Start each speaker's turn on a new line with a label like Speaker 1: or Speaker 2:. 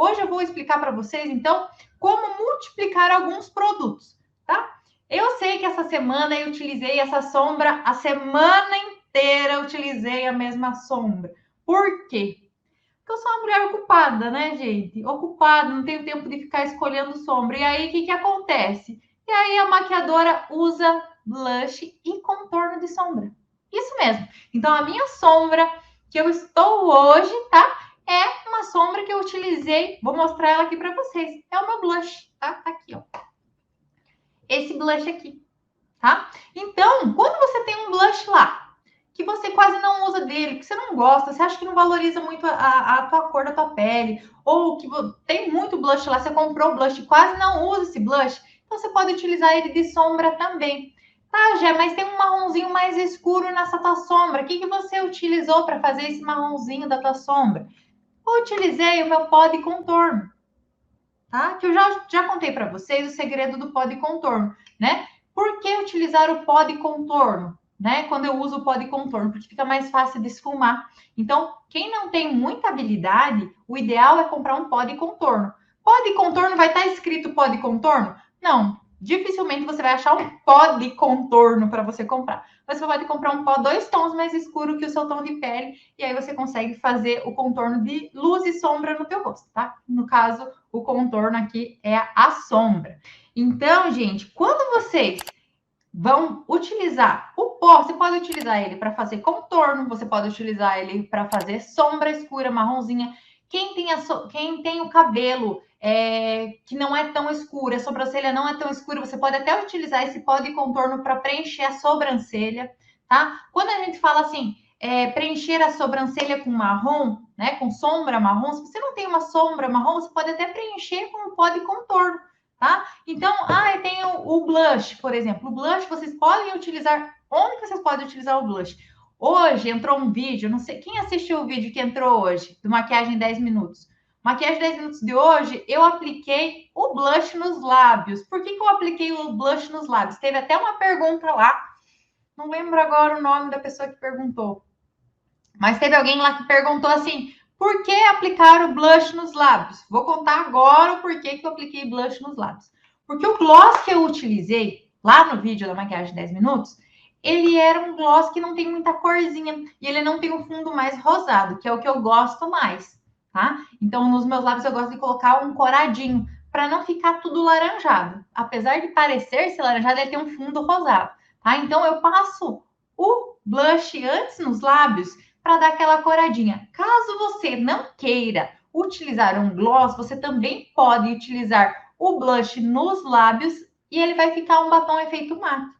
Speaker 1: Hoje eu vou explicar para vocês, então, como multiplicar alguns produtos, tá? Eu sei que essa semana eu utilizei essa sombra, a semana inteira eu utilizei a mesma sombra. Por quê? Porque eu sou uma mulher ocupada, né, gente? Ocupada, não tenho tempo de ficar escolhendo sombra. E aí, o que acontece? E aí, a maquiadora usa blush e contorno de sombra. Isso mesmo. Então, a minha sombra que eu estou hoje, tá? É uma sombra que eu utilizei. Vou mostrar ela aqui para vocês. É o meu blush, tá? Tá aqui, ó. Esse blush aqui, tá? Então, quando você tem um blush lá, que você quase não usa dele, que você não gosta, você acha que não valoriza muito a tua cor da tua pele, ou que tem muito blush lá, você comprou o blush e quase não usa esse blush, então você pode utilizar ele de sombra também. Tá, Gé, mas tem um marronzinho mais escuro nessa tua sombra. O que você utilizou para fazer esse marronzinho da tua sombra? Eu utilizei o meu pó de contorno, tá? Que eu já contei para vocês o segredo do pó de contorno, né? Por que utilizar o pó de contorno? Né? Quando eu uso o pó de contorno, porque fica mais fácil de esfumar. Então, quem não tem muita habilidade, o ideal é comprar um pó de contorno. Pó de contorno vai estar escrito pó de contorno? Não, dificilmente você vai achar um pó de contorno para você comprar. Mas você pode comprar um pó 2 tons mais escuro que o seu tom de pele, e aí você consegue fazer o contorno de luz e sombra no teu rosto, tá? No caso, o contorno aqui é a sombra. Então, gente, quando vocês vão utilizar o pó, você pode utilizar ele para fazer contorno, você pode utilizar ele para fazer sombra escura, marronzinha. Quem tem o cabelo que não é tão escuro, a sobrancelha não é tão escura, você pode até utilizar esse pó de contorno para preencher a sobrancelha, tá? Quando a gente fala assim, preencher a sobrancelha com marrom, né, com sombra marrom, se você não tem uma sombra marrom, você pode até preencher com o pó de contorno, tá? Então, eu tenho o blush, por exemplo. O blush vocês podem utilizar. Onde que vocês podem utilizar o blush? Hoje entrou um vídeo, não sei quem assistiu o vídeo que entrou hoje, do Maquiagem 10 Minutos. Maquiagem 10 Minutos de hoje, eu apliquei o blush nos lábios. Por que eu apliquei o blush nos lábios? Teve até uma pergunta lá, não lembro agora o nome da pessoa que perguntou. Mas teve alguém lá que perguntou assim: por que aplicar o blush nos lábios? Vou contar agora o porquê que eu apliquei blush nos lábios. Porque o gloss que eu utilizei lá no vídeo da maquiagem 10 minutos, ele era um gloss que não tem muita corzinha e ele não tem um fundo mais rosado, que é o que eu gosto mais, tá? Então, nos meus lábios eu gosto de colocar um coradinho para não ficar tudo laranjado. Apesar de parecer ser laranjado, ele tem um fundo rosado, tá? Então, eu passo o blush antes nos lábios para dar aquela coradinha. Caso você não queira utilizar um gloss, você também pode utilizar o blush nos lábios e ele vai ficar um batom efeito mate,